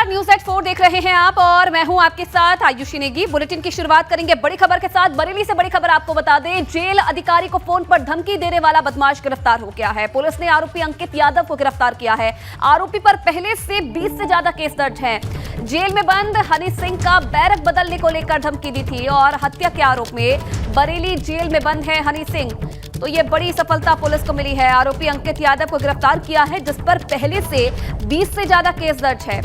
नमस्कार, news eight 4 देख रहे हैं आप और मैं हूं आपके साथ आयुषी नेगी। बुलेटिन की शुरुआत करेंगे बड़ी खबर के साथ। बरेली से बड़ी खबर आपको बता दें, जेल अधिकारी को फोन पर धमकी देने वाला बदमाश गिरफ्तार हो गया है। पुलिस ने आरोपी अंकित यादव को गिरफ्तार किया है। आरोपी पर पहले से 20 से ज्यादा केस दर्ज हैं। जेल में बंद हनी सिंह का बैरक बदलने को लेकर धमकी दी थी और हत्या के आरोप में बरेली जेल में बंद है हनी सिंह। तो ये बड़ी सफलता पुलिस को मिली है। आरोपी अंकित यादव को गिरफ्तार किया है, जिस पर पहले से 20 से ज्यादा केस दर्ज है।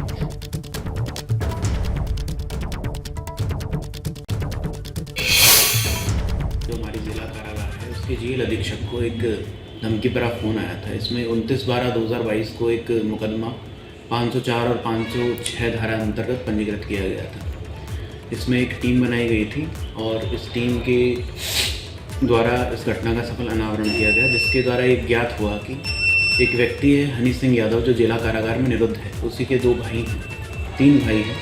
जो हमारी जिला कारागार है उसके जेल अधीक्षक को एक धमकी भरा फोन आया था। इसमें 29/12/2022 को एक मुकदमा 504 और 506 धारा अंतर्गत पंजीकृत किया गया था। इसमें एक टीम बनाई गई थी और इस टीम के द्वारा इस घटना का सफल अनावरण किया गया, जिसके द्वारा एक ज्ञात हुआ कि एक व्यक्ति है हनी सिंह यादव जो जिला कारागार में निरुद्ध है। उसी के 2 भाई हैं, 3 भाई हैं।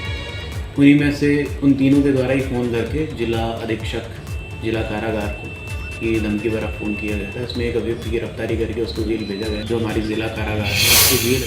उन्हीं में से उन तीनों के द्वारा ही फ़ोन करके जिला अधीक्षक जिला कारागार को ये धमकी भरा फ़ोन किया गया था। इसमें एक अभियुक्त की गिरफ्तारी करके उसको जेल भेजा गया, जो हमारी जिला कारागार है उसकी जेल।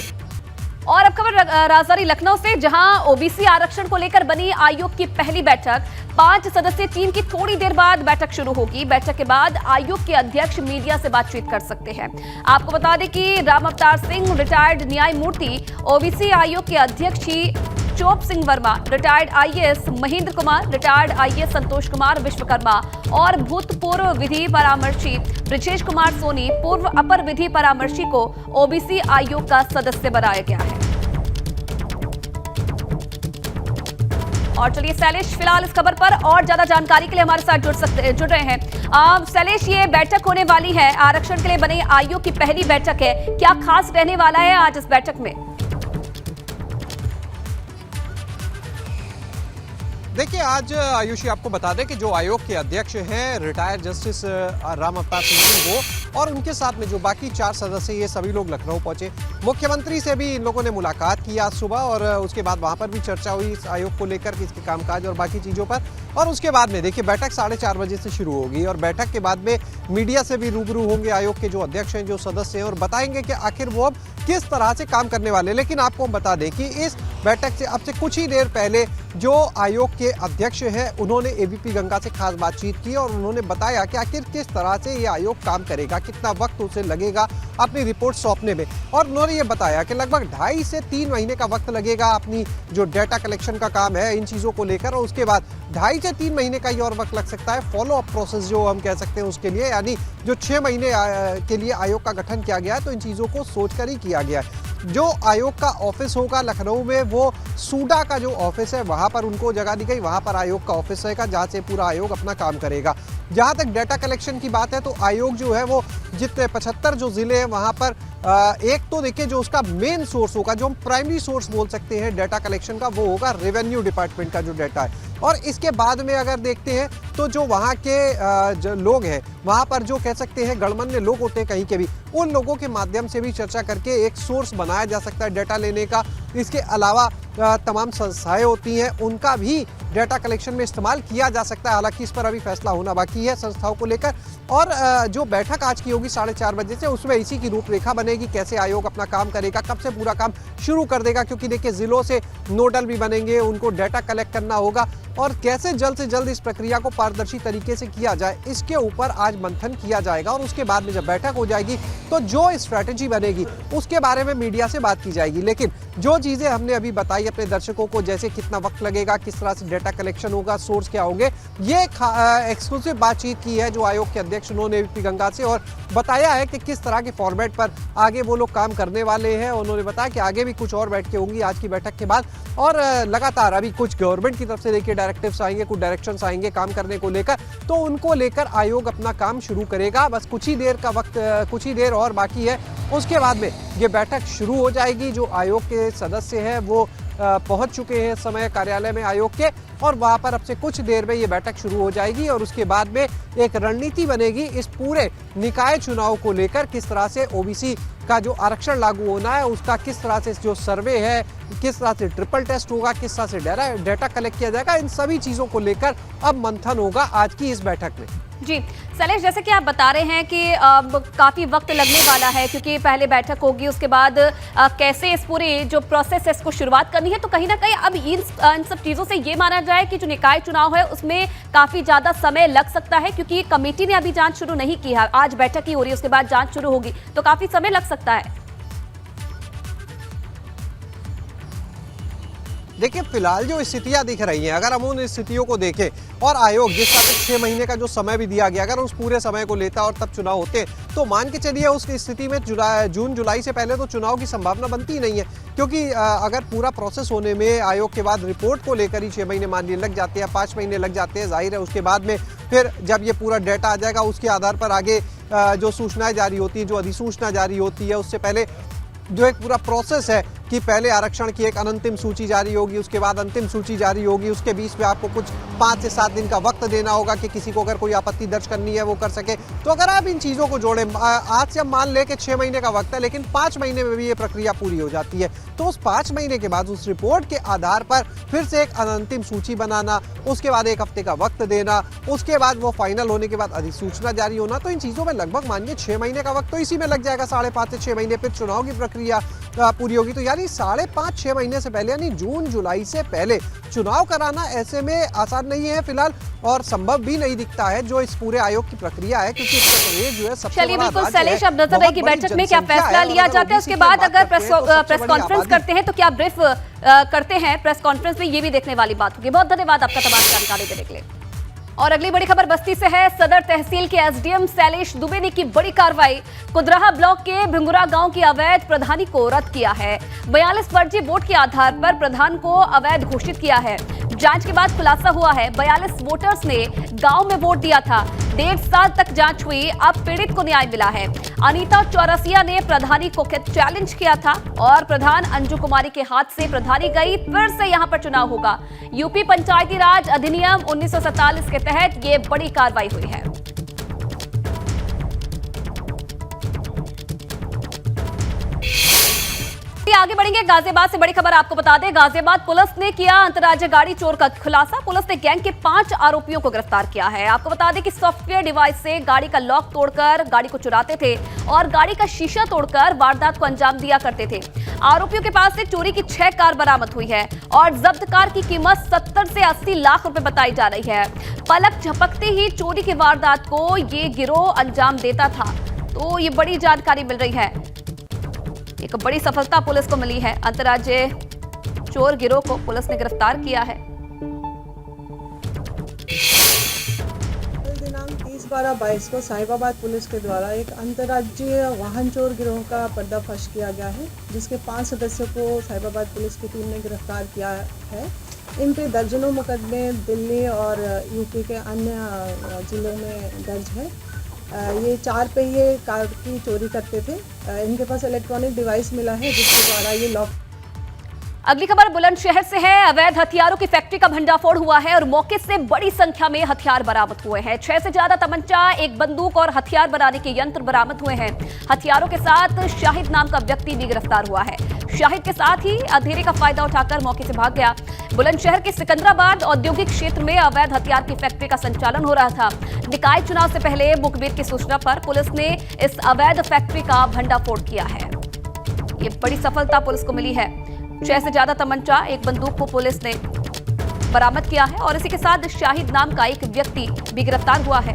और अब खबर राजधानी लखनऊ से, जहां ओबीसी आरक्षण को लेकर बनी आयोग की पहली बैठक। 5 सदस्यीय टीम की थोड़ी देर बाद बैठक शुरू होगी। बैठक के बाद आयोग के अध्यक्ष मीडिया से बातचीत कर सकते हैं। आपको बता दें कि राम अवतार सिंह रिटायर्ड न्यायमूर्ति, ओबीसी आयोग के अध्यक्ष ही Chob Singh Verma, retired IAS Mahendra Kumar, retired IAS Santosh Kumar Vishwakarma और भूतपूर्व विधि परामर्शी ब्रिजेश कुमार सोनी, पूर्व अपर विधि परामर्शी को ओबीसी आयोग का सदस्य बनाया गया है। और चलिए शैलेश फिलहाल इस खबर पर और ज्यादा जानकारी के लिए हमारे साथ जुड़ रहे हैं। शैलेश, ये बैठक होने वाली है, आरक्षण के लिए बने आयोग की पहली बैठक है, क्या खास रहने वाला है आज इस बैठक में? देखिए, आज आयुषी आपको बता दें कि जो आयोग के अध्यक्ष हैं रिटायर्ड जस्टिस राम अवतार सिंह वो और उनके साथ में जो बाकी 4 सदस्य, ये सभी लोग लखनऊ पहुंचे। मुख्यमंत्री से भी इन लोगों ने मुलाकात की आज सुबह और उसके बाद वहां पर भी चर्चा हुई इस आयोग को लेकर कि इसके कामकाज और बाकी चीज़ों पर। और उसके बाद में देखिए बैठक 4:30 बजे से शुरू होगी और बैठक के बाद में मीडिया से भी रूबरू होंगे आयोग के जो अध्यक्ष हैं, जो सदस्य हैं, और बताएंगे कि आखिर वो अब किस तरह से काम करने वाले। लेकिन आपको बता दें कि इस बैठक से अब से कुछ ही देर पहले जो आयोग के अध्यक्ष हैं उन्होंने एबीपी गंगा से खास बातचीत की और उन्होंने बताया कि आखिर किस तरह से ये आयोग काम करेगा, कितना वक्त उसे लगेगा अपनी रिपोर्ट सौंपने में। और उन्होंने ये बताया कि लगभग 2.5 से 3 महीने का वक्त लगेगा अपनी जो डेटा कलेक्शन का काम है इन चीज़ों को लेकर, और उसके बाद 2.5 से 3 महीने का ही और वक्त लग सकता है फॉलो अप प्रोसेस जो हम कह सकते हैं उसके लिए, यानी जो 6 महीने के लिए आयोग का गठन किया गया है तो इन चीज़ों को सोचकर ही किया गया है। जो आयोग का ऑफिस होगा लखनऊ में, वो सूडा का जो ऑफिस है वहाँ पर उनको जगह दी गई, वहाँ पर आयोग का ऑफिस रहेगा जहाँ से पूरा आयोग अपना काम करेगा। जहाँ तक डेटा कलेक्शन की बात है तो आयोग जो है वो जितने 75 जो ज़िले हैं वहाँ पर एक तो देखिए जो उसका मेन सोर्स होगा, जो हम प्राइमरी सोर्स बोल सकते हैं डेटा कलेक्शन का, वो होगा रेवेन्यू डिपार्टमेंट का जो डेटा है। और इसके बाद में अगर देखते हैं तो जो वहाँ के जो लोग हैं वहाँ पर जो कह सकते हैं गणमान्य लोग होते हैं कहीं के भी, उन लोगों के माध्यम से भी चर्चा करके एक सोर्स बनाया जा सकता है डेटा लेने का। इसके अलावा तमाम संस्थाएं होती हैं उनका भी डेटा कलेक्शन में इस्तेमाल किया जा सकता है। हालांकि इस पर अभी फैसला होना बाकी है संस्थाओं को लेकर। और जो बैठक आज की होगी 4:30 बजे से, उसमें इसी की रूपरेखा बनेगी, कैसे आयोग अपना काम करेगा, कब से पूरा काम शुरू कर देगा, क्योंकि देखिए जिलों से नोडल भी बनेंगे, उनको डेटा कलेक्ट करना होगा और कैसे जल्द से जल्द इस प्रक्रिया को पारदर्शी तरीके से किया जाए, इसके ऊपर आज मंथन किया जाएगा। और उसके बाद में जब बैठक हो जाएगी तो जो स्ट्रैटेजी बनेगी उसके बारे में मीडिया से बात की जाएगी। लेकिन जो चीज़ें हमने अभी बताई अपने दर्शकों को, जैसे कितना वक्त लगेगा, किस तरह से डेटा कलेक्शन होगा, सोर्स क्या होंगे, ये एक्सक्लूसिव बातचीत की है जो आयोग के अध्यक्ष उन्होंने एबीपी गंगा से, और बताया है कि किस तरह के फॉर्मेट पर आगे वो लोग काम करने वाले हैं। उन्होंने बताया कि आगे भी कुछ और बैठकें होंगी आज की बैठक के बाद, और लगातार अभी कुछ गवर्नमेंट की तरफ से देखिए डायरेक्टिव्स आएंगे, कुछ डायरेक्शंस आएंगे काम करने को लेकर, तो उनको लेकर आयोग अपना काम शुरू करेगा। बस कुछ ही देर का वक्त, कुछ ही देर और बाकी है, उसके बाद में ये बैठक शुरू हो जाएगी। जो आयोग के सदस्य हैं वो पहुंच चुके हैं समय कार्यालय में आयोग के, और वहां पर अब से कुछ देर में ये बैठक शुरू हो जाएगी और उसके बाद में एक रणनीति बनेगी इस पूरे निकाय चुनाव को लेकर, किस तरह से ओबीसी का जो आरक्षण लागू होना है उसका किस तरह से जो सर्वे है, किस तरह से ट्रिपल टेस्ट होगा, किस तरह से डेटा कलेक्ट किया जाएगा, इन सभी चीज़ों को लेकर अब मंथन होगा आज की इस बैठक में। जी शैलेश, जैसे कि आप बता रहे हैं कि काफ़ी वक्त लगने वाला है क्योंकि पहले बैठक होगी, उसके बाद कैसे इस पूरी जो प्रोसेस है इसको शुरुआत करनी है, तो कहीं ना कहीं अब इन सब चीज़ों से ये माना जाए कि जो निकाय चुनाव है उसमें काफ़ी ज़्यादा समय लग सकता है क्योंकि कमेटी ने अभी जांच शुरू नहीं की है। आज बैठक ही हो रही है, उसके बाद जांच शुरू होगी, तो काफ़ी समय लग सकता है। देखिए फिलहाल जो स्थितियां दिख रही हैं, अगर हम उन स्थितियों को देखें और आयोग जिस तरह से 6 महीने का जो समय भी दिया गया, अगर उस पूरे समय को लेता और तब चुनाव होते तो मान के चलिए उस स्थिति में जून जुलाई से पहले तो चुनाव की संभावना बनती ही नहीं है, क्योंकि अगर पूरा प्रोसेस होने में आयोग के बाद रिपोर्ट को लेकर ही 6 महीने मान लिए लग जाते हैं, 5 महीने लग जाते हैं, जाहिर है उसके बाद में फिर जब ये पूरा डेटा आ जाएगा उसके आधार पर आगे जो सूचनाएं जारी होती है, जो अधिसूचना जारी होती है, उससे पहले जो एक पूरा प्रोसेस है कि पहले आरक्षण की एक अनंतिम सूची जारी होगी, उसके बाद अंतिम सूची जारी होगी, उसके बीच में आपको कुछ 5 से 7 दिन का वक्त देना होगा कि किसी को अगर कोई आपत्ति दर्ज करनी है वो कर सके। तो अगर आप इन चीज़ों को जोड़ें, आज से हम मान लें कि 6 महीने का वक्त है, लेकिन 5 महीने में भी ये प्रक्रिया पूरी हो जाती है, तो उस 5 महीने के बाद उस रिपोर्ट के आधार पर फिर से एक अंतिम सूची बनाना, उसके बाद 1 हफ्ते का वक्त देना, उसके बाद वो फाइनल होने के बाद अधिसूचना जारी होना, तो इन चीज़ों में लगभग मानिए 6 महीने का वक्त तो इसी में लग जाएगा, 5.5 से 6 महीने, फिर चुनाव की प्रक्रिया पूरी होगी। तो यानी 5.5-6 महीने से पहले, यानी जून जुलाई से पहले चुनाव कराना ऐसे में आसान नहीं है फिलहाल, और संभव भी नहीं दिखता है जो इस पूरे आयोग की प्रक्रिया है, क्योंकि उत्तर प्रदेश जो है सबसे चलिए बड़ा बिल्कुल राज्य है। शैलेश, अब नजर रहेगी बैठक में क्या फैसला लिया जाता है, उसके बाद अगर प्रेस कॉन्फ्रेंस करते हैं तो क्या ब्रीफ करते हैं प्रेस कॉन्फ्रेंस में, ये भी देखने वाली बात होगी। बहुत धन्यवाद आपका तमाम जानकारी देने के लिए। और अगली बड़ी खबर बस्ती से है। सदर तहसील के एसडीएम शैलेश दुबे ने की बड़ी कार्रवाई, कुदराहा ब्लॉक के भिंगुरा गांव की अवैध प्रधानी को रद्द किया है। 42 फर्जी वोट के आधार पर प्रधान को अवैध घोषित किया है। जांच के बाद खुलासा हुआ है 42 वोटर्स ने गांव में वोट दिया था। 1.5 साल तक जांच हुई, अब पीड़ित को न्याय मिला है। अनीता चौरसिया ने प्रधानी को चैलेंज किया था और प्रधान अंजू कुमारी के हाथ से प्रधानी गई। फिर से यहां पर चुनाव होगा। यूपी पंचायती राज अधिनियम 1947 के तहत ये बड़ी कार्रवाई हुई है। आगे बढ़ेंगे, गाजियाबाद से बड़ी खबर आपको बता दें। गाजियाबाद पुलिस ने किया अंतर्राज्यीय गाड़ी चोर का खुलासा। पुलिस ने गैंग के 5 आरोपियों को गिरफ्तार किया है। आपको बता दें कि सॉफ्टवेयर डिवाइस से गाड़ी का लॉक तोड़कर गाड़ी को चुराते थे और गाड़ी का शीशा तोड़कर वारदात को अंजाम दिया करते थे। आरोपियों के पास से चोरी की 6 कार बरामद हुई है और जब्त कार की कीमत 70 से 80 लाख रुपए बताई जा रही है। पलक झपकते ही चोरी की वारदात को ये गिरोह अंजाम देता था। तो ये बड़ी जानकारी मिल रही है, एक बड़ी सफलता पुलिस को मिली है। अंतर्राज्यीय चोर गिरोह को पुलिस ने गिरफ्तार किया है। दिनांक 30/12/22 को साहिबाबाद पुलिस के द्वारा एक अंतर्राज्यीय वाहन चोर गिरोह का पर्दाफाश किया गया है, जिसके 5 सदस्यों को साहिबाबाद पुलिस की टीम ने गिरफ्तार किया है। इन पे दर्जनों मुकदमे दिल्ली और यूपी के अन्य जिलों में दर्ज है। ये 4 पहिए कार की चोरी करते थे। इनके पास इलेक्ट्रॉनिक डिवाइस मिला है जिसके द्वारा ये लॉक। अगली खबर बुलंदशहर से है। अवैध हथियारों की फैक्ट्री का भंडाफोड़ हुआ है और मौके से बड़ी संख्या में हथियार बरामद हुए हैं। 6 से ज्यादा तमंचा, 1 बंदूक और हथियार बनाने के यंत्र बरामद हुए हैं। हथियारों के साथ शाहिद नाम का व्यक्ति भी गिरफ्तार हुआ है। शाहिद के साथ ही अंधेरे का फायदा उठाकर मौके से भाग गया। बुलंदशहर के सिकंदराबाद औद्योगिक क्षेत्र में अवैध हथियार की फैक्ट्री का संचालन हो रहा था। निकाय चुनाव से पहले मुखबिर की सूचना पर पुलिस ने इस अवैध फैक्ट्री का भंडाफोड़ किया है। ये बड़ी सफलता पुलिस को मिली है। 6 से ज्यादा तमंचा, 1 बंदूक को पुलिस ने बरामद किया है और इसी के साथ शाहिद नाम का एक व्यक्ति भी गिरफ्तार हुआ है।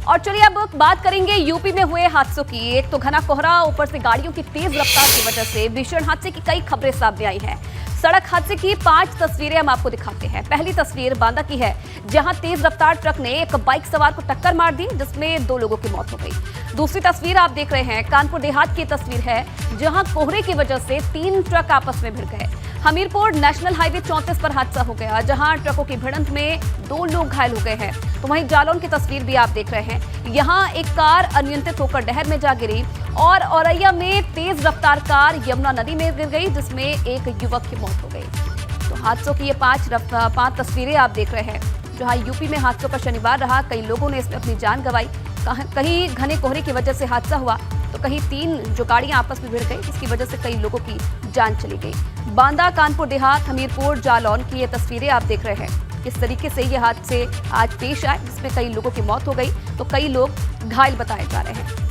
और चलिए अब बात करेंगे यूपी में हुए हादसों की। एक तो घना कोहरा, ऊपर से गाड़ियों की तेज रफ्तार की वजह से भीषण हादसे की कई खबरें सामने आई हैं। सड़क हादसे की 5 तस्वीरें हम आपको दिखाते हैं। पहली तस्वीर बांदा की है, जहां तेज रफ्तार ट्रक ने एक बाइक सवार को टक्कर मार दी, जिसमें 2 लोगों की मौत हो गई। दूसरी तस्वीर आप देख रहे हैं, कानपुर देहात की तस्वीर है, जहां कोहरे की वजह से 3 ट्रक आपस में भिड़ गए। हमीरपुर नेशनल हाईवे 34 पर हादसा हो गया, जहां ट्रकों की भिड़ंत में 2 लोग घायल हो गए हैं। तो वहीं जालौन की तस्वीर भी आप देख रहे हैं, यहां एक कार अनियंत्रित होकर नहर में जा गिरी और औरैया में तेज रफ्तार कार यमुना नदी में गिर गई, जिसमें एक युवक की मौत हो गई। तो हादसों की ये 5 तस्वीरें आप देख रहे हैं। जहां यूपी में हादसों का शनिवार रहा, कई लोगों ने इसमें अपनी जान गंवाई। कहीं घने कोहरे की वजह से हादसा हुआ तो कहीं 3 जो गाड़ियां आपस में भिड़ गई, जिसकी वजह से कई लोगों की जान चली गई। बांदा, कानपुर देहात, हमीरपुर, जालौन की ये तस्वीरें आप देख रहे हैं। किस तरीके से ये हादसे आज पेश आए, जिसमें कई लोगों की मौत हो गई तो कई लोग घायल बताए जा रहे हैं।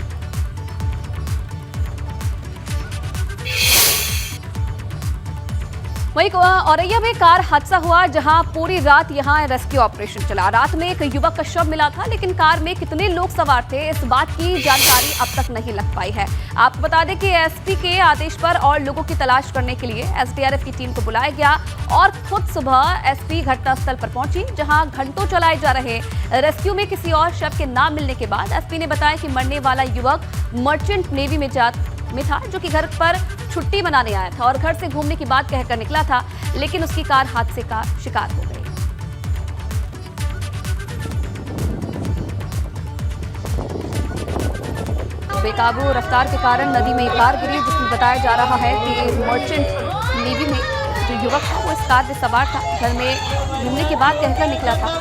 वहीं औरैया में कार हादसा हुआ, जहां पूरी रात यहां रेस्क्यू ऑपरेशन चला। रात में एक युवक का शव मिला था, लेकिन कार में कितने लोग सवार थे इस बात की जानकारी अब तक नहीं लग पाई है। आपको बता दें कि एसपी के आदेश पर और लोगों की तलाश करने के लिए एसडीआरएफ की टीम को बुलाया गया और खुद सुबह एसपी घटनास्थल पर पहुंची, जहां घंटों चलाए जा रहे रेस्क्यू में किसी और शव के ना मिलने के बाद एसपी ने बताया कि मरने वाला युवक मर्चेंट नेवी में था, जो कि घर पर छुट्टी मनाने आया था और घर से घूमने की बात कहकर निकला था, लेकिन उसकी कार हादसे का शिकार हो गई। बेकाबू रफ्तार के कारण नदी में कार गिरी, जिसमें बताया जा रहा है कि मर्चेंट नेवी में जो युवक था वो इस कार में सवार था, घर में घूमने की बात कहकर निकला था।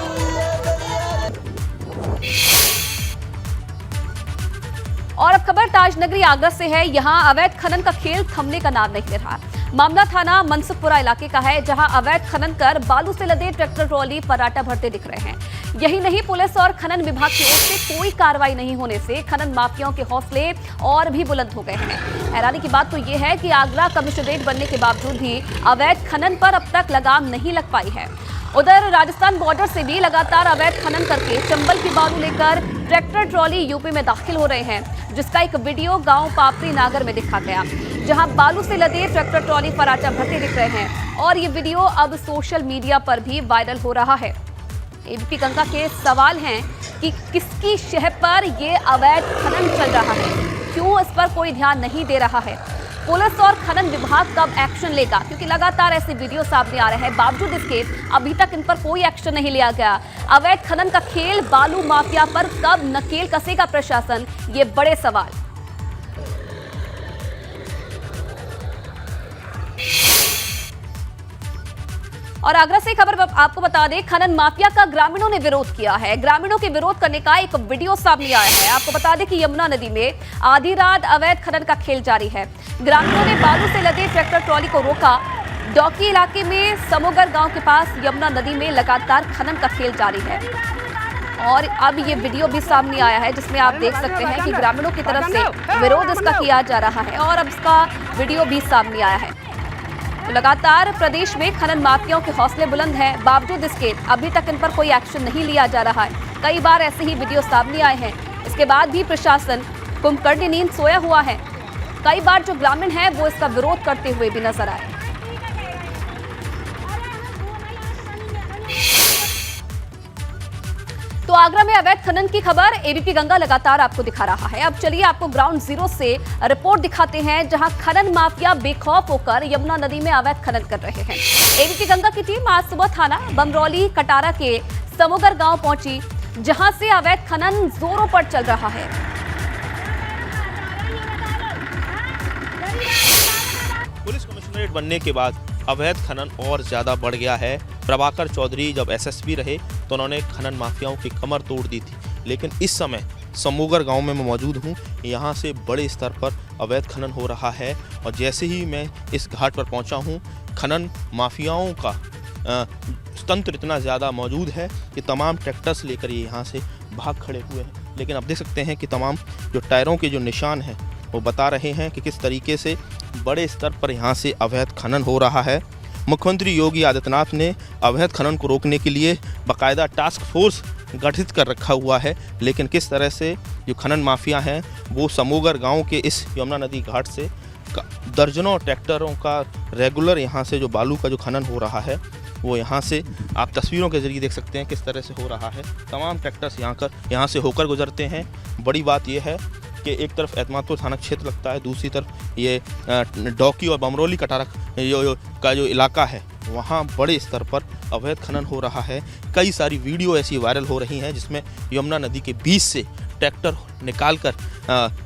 और अब खबर ताजनगरी आगरा से है। यहां अवैध खनन का खेल थमने का नाम नहीं ले रहा। मामला थाना मनसुखपुरा इलाके का है, जहां अवैध खनन कर बालू से लदे ट्रैक्टर ट्रॉली पराटा भरते दिख रहे हैं। यही नहीं, पुलिस और खनन विभाग की ओर से कोई कार्रवाई नहीं होने से खनन माफियाओं के हौसले और भी बुलंद हो गए हैं। हैरानी की बात तो ये है कि आगरा कमिश्नरेट बनने के बावजूद भी अवैध खनन पर अब तक लगाम नहीं लग पाई है। उधर राजस्थान बॉर्डर से भी लगातार अवैध खनन करके चंबल की बालू लेकर ट्रैक्टर ट्रॉली यूपी में दाखिल हो रहे हैं, जिसका एक वीडियो गांव पापरी नागर में दिखा गया, जहां बालू से लदे ट्रैक्टर ट्रॉली पराटा भरते दिख रहे हैं। और ये वीडियो अब सोशल मीडिया पर भी वायरल हो रहा है। एबीपी गंगा के सवाल हैं कि किसकी शह पर ये अवैध खनन चल रहा है, क्यों इस पर कोई ध्यान नहीं दे रहा है। पुलिस और खनन विभाग कब एक्शन लेगा, क्योंकि लगातार ऐसे वीडियो सामने आ रहे हैं, बावजूद इसके अभी तक इन पर कोई एक्शन नहीं लिया गया। अवैध खनन का खेल बालू माफिया पर कब नकेल कसेगा प्रशासन, ये बड़े सवाल। और आगरा से खबर आपको बता दें, खनन माफिया का ग्रामीणों ने विरोध किया है। ग्रामीणों के विरोध करने का एक वीडियो सामने आया है। आपको बता दें कि यमुना नदी में आधी रात अवैध खनन का खेल जारी है। ग्रामीणों ने बालू से लदे ट्रैक्टर ट्रॉली को रोका। डौकी इलाके में समोगर गांव के पास यमुना नदी में लगातार खनन का खेल जारी है और अब ये वीडियो भी सामने आया है, जिसमें आप देख सकते हैं कि ग्रामीणों की तरफ से विरोध इसका किया जा रहा है और अब इसका वीडियो भी सामने आया है। तो लगातार प्रदेश में खनन माफियाओं के हौसले बुलंद हैं, बावजूद इसके अभी तक इन पर कोई एक्शन नहीं लिया जा रहा है। कई बार ऐसे ही वीडियो सामने आए हैं, इसके बाद भी प्रशासन कुंभकर्ण नींद सोया हुआ है। कई बार जो ग्रामीण हैं वो इसका विरोध करते हुए भी नजर आए। तो आगरा में अवैध खनन की खबर एबीपी गंगा लगातार आपको दिखा रहा है। अब चलिए आपको ग्राउंड जीरो से रिपोर्ट दिखाते हैं, जहां खनन माफिया बेखौफ होकर यमुना नदी में अवैध खनन कर रहे हैं। एबीपी गंगा की टीम आज सुबह थाना बमरौली कटारा के समोगर गांव पहुंची, जहां से अवैध खनन जोरों पर चल रहा है। पुलिस कमिश्नरेट बनने के बाद अवैध खनन और ज़्यादा बढ़ गया है। प्रभाकर चौधरी जब एसएसपी रहे तो उन्होंने खनन माफियाओं की कमर तोड़ दी थी, लेकिन इस समय समोगर गांव में मैं मौजूद हूं। यहां से बड़े स्तर पर अवैध खनन हो रहा है और जैसे ही मैं इस घाट पर पहुंचा हूं, खनन माफियाओं का तंत्र इतना ज़्यादा मौजूद है कि तमाम ट्रैक्टर्स लेकर ये यहाँ से भाग खड़े हुए हैं। लेकिन अब देख सकते हैं कि तमाम जो टायरों के जो निशान हैं वो बता रहे हैं कि किस तरीके से बड़े स्तर पर यहाँ से अवैध खनन हो रहा है। मुख्यमंत्री योगी आदित्यनाथ ने अवैध खनन को रोकने के लिए बाकायदा टास्क फोर्स गठित कर रखा हुआ है, लेकिन किस तरह से जो खनन माफिया हैं वो समोगर गांव के इस यमुना नदी घाट से दर्जनों ट्रैक्टरों का रेगुलर यहाँ से जो बालू का जो खनन हो रहा है वो यहाँ से आप तस्वीरों के जरिए देख सकते हैं किस तरह से हो रहा है। तमाम ट्रैक्टर्स यहाँ से होकर गुजरते हैं। बड़ी बात यह है कि एक तरफ एतमादपुर थाना क्षेत्र लगता है, दूसरी तरफ ये डौकी और बमरौली कटारा का जो इलाका है वहाँ बड़े स्तर पर अवैध खनन हो रहा है। कई सारी वीडियो ऐसी वायरल हो रही हैं जिसमें यमुना नदी के बीच से ट्रैक्टर निकालकर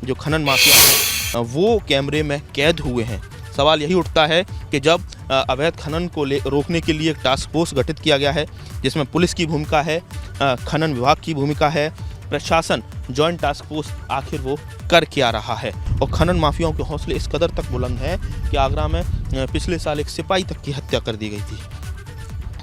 जो खनन माफिया हैं वो कैमरे में कैद हुए हैं। सवाल यही उठता है कि जब अवैध खनन को रोकने के लिए एक टास्क फोर्स गठित किया गया है, जिसमें पुलिस की भूमिका है, खनन विभाग की भूमिका है, प्रशासन जॉइंट टास्क फोर्स आखिर वो कर क्या रहा है। और खनन माफियाओं के हौसले इस कदर तक बुलंद हैं कि आगरा में पिछले साल एक सिपाही तक की हत्या कर दी गई थी।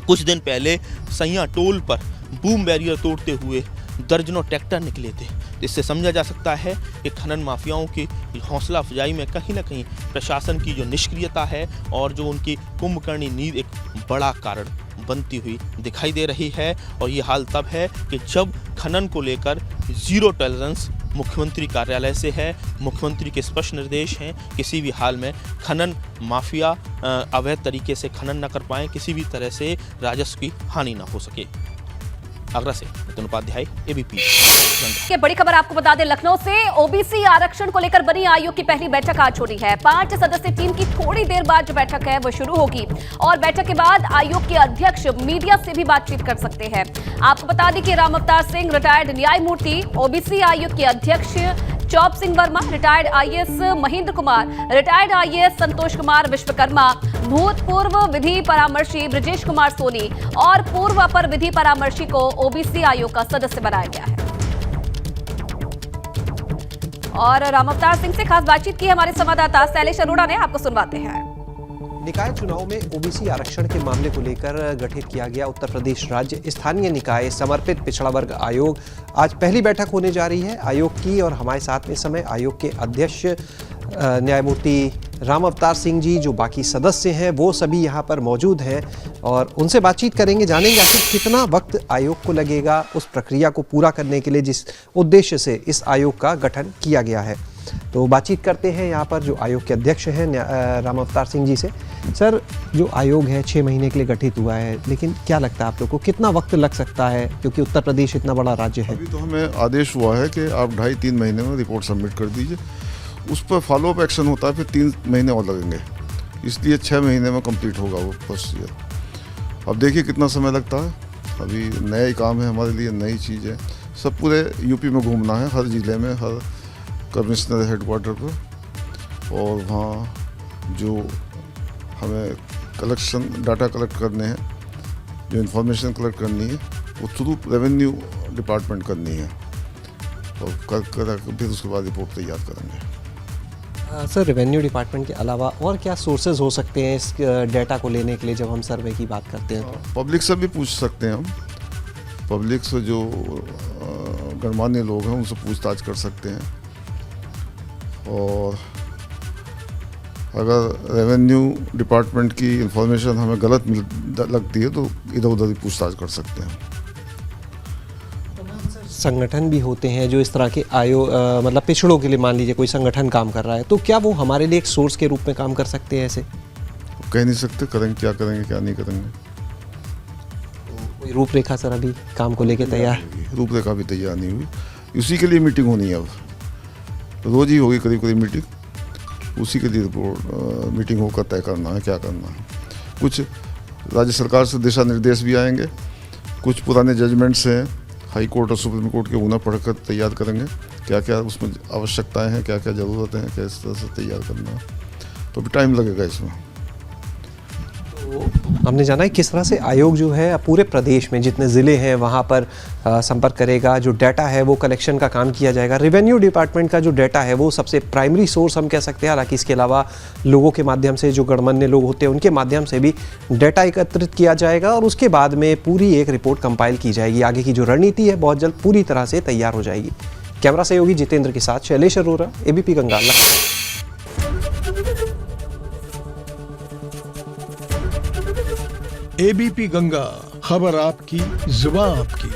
कुछ दिन पहले सैया टोल पर बूम बैरियर तोड़ते हुए दर्जनों ट्रैक्टर निकले थे। इससे समझा जा सकता है कि खनन माफियाओं की हौसला अफजाई में कहीं ना कहीं प्रशासन की जो निष्क्रियता है और जो उनकी कुंभकर्णी नींद एक बड़ा कारण बनती हुई दिखाई दे रही है। और ये हाल तब है कि जब खनन को लेकर जीरो टॉलरेंस मुख्यमंत्री कार्यालय से है। मुख्यमंत्री के स्पष्ट निर्देश हैं किसी भी हाल में खनन माफिया अवैध तरीके से खनन न कर पाएं, किसी भी तरह से राजस्व की हानि न हो सके। आगरा से नितिन उपाध्याय, एबीपी। ये बड़ी खबर आपको बता दें, लखनऊ से ओबीसी आरक्षण को लेकर बनी आयोग की पहली बैठक आज होनी है। 5 सदस्यीय टीम की थोड़ी देर बाद जो बैठक है वो शुरू होगी और बैठक के बाद आयोग के अध्यक्ष मीडिया से भी बातचीत कर सकते हैं। आपको बता दें कि राम अवतार सिंह रिटायर्ड न्यायमूर्ति, ओबीसी आयोग के अध्यक्ष Chob Singh Verma, retired IAS Mahendra Kumar, retired IAS Santosh Kumar Vishwakarma, भूतपूर्व विधि परामर्शी ब्रजेश कुमार सोनी और पूर्व अपर विधि परामर्शी को ओबीसी आयोग का सदस्य बनाया गया है। और राम अवतार सिंह से खास बातचीत की हमारे संवाददाता शैलेश अरोड़ा ने, आपको सुनवाते हैं। निकाय चुनाव में ओबीसी आरक्षण के मामले को लेकर गठित किया गया उत्तर प्रदेश राज्य स्थानीय निकाय समर्पित पिछड़ा वर्ग आयोग आज पहली बैठक होने जा रही है आयोग की। और हमारे साथ में इस समय आयोग के अध्यक्ष न्यायमूर्ति राम अवतार सिंह जी, जो बाकी सदस्य हैं वो सभी यहाँ पर मौजूद हैं और उनसे बातचीत करेंगे, जानेंगे आखिर कितना वक्त आयोग को लगेगा उस प्रक्रिया को पूरा करने के लिए जिस उद्देश्य से इस आयोग का गठन किया गया है। तो बातचीत करते हैं यहाँ पर जो आयोग के अध्यक्ष हैं राम अवतार सिंह जी से। सर, जो आयोग है 6 महीने के लिए गठित हुआ है, लेकिन क्या लगता है आप लोग को कितना वक्त लग सकता है, क्योंकि उत्तर प्रदेश इतना बड़ा राज्य है? अभी तो हमें आदेश हुआ है कि आप 2.5-3 महीने में रिपोर्ट सबमिट कर दीजिए, उस पर फॉलो अप एक्शन होता है, फिर 3 महीने और लगेंगे, इसलिए 6 महीने में कंप्लीट होगा वो प्रोसीजर। अब देखिए कितना समय लगता है, अभी नया ही काम है हमारे लिए, नई चीज़ है। सब पूरे यूपी में घूमना है, हर ज़िले में, हर कमिश्नर हेडक्वार्टर पर, और वहाँ जो हमें डाटा कलेक्ट करने हैं, जो इन्फॉर्मेशन कलेक्ट करनी है वो थ्रू रेवेन्यू डिपार्टमेंट करनी है और कर फिर उसके बाद रिपोर्ट तैयार करेंगे। सर, रेवेन्यू डिपार्टमेंट के अलावा और क्या सोर्सेज हो सकते हैं इस डेटा को लेने के लिए जब हम सर्वे की बात करते हैं तो? पब्लिक से भी पूछ सकते हैं हम, पब्लिक से जो गणमान्य लोग हैं उनसे पूछताछ कर सकते हैं, और अगर रेवेन्यू डिपार्टमेंट की इंफॉर्मेशन हमें गलत लगती है तो इधर उधर भी पूछताछ कर सकते हैं। संगठन भी होते हैं जो इस तरह के मतलब पिछड़ों के लिए, मान लीजिए कोई संगठन काम कर रहा है, तो क्या वो हमारे लिए एक सोर्स के रूप में काम कर सकते हैं ऐसे? कह नहीं सकते करेंगे, क्या करेंगे क्या नहीं करेंगे। कोई रूपरेखा सर अभी काम को लेके तैयार? रूपरेखा भी तैयार नहीं हुई, उसी के लिए मीटिंग होनी है। अब रोज ही होगी करीब करीब मीटिंग, उसी के लिए रिपोर्ट मीटिंग होकर तय करना है क्या करना है। कुछ राज्य सरकार से दिशा निर्देश भी आएंगे, कुछ पुराने जजमेंट्स हैं हाई कोर्ट और सुप्रीम कोर्ट के, उन्हें पढ़कर तैयार करेंगे क्या क्या उसमें आवश्यकताएं हैं, क्या क्या ज़रूरतें हैं, किस तरह से तैयार करना है, तो भी टाइम लगेगा इसमें। तो हमने जाना है किस तरह से आयोग जो है पूरे प्रदेश में जितने ज़िले हैं वहाँ पर संपर्क करेगा, जो डाटा है वो कलेक्शन का काम किया जाएगा। रेवेन्यू डिपार्टमेंट का जो डाटा है वो सबसे प्राइमरी सोर्स हम कह सकते हैं, हालांकि इसके अलावा लोगों के माध्यम से, जो गणमान्य लोग होते हैं उनके माध्यम से भी डाटा एकत्रित किया जाएगा और उसके बाद में पूरी एक रिपोर्ट कंपाइल की जाएगी। आगे की जो रणनीति है बहुत जल्द पूरी तरह से तैयार हो जाएगी। कैमरा सहयोगी जितेंद्र के साथ शैलेश अरोड़ा, एबीपी गंगा, लखनऊ। एबीपी गंगा, खबर आपकी, जुबान आपकी।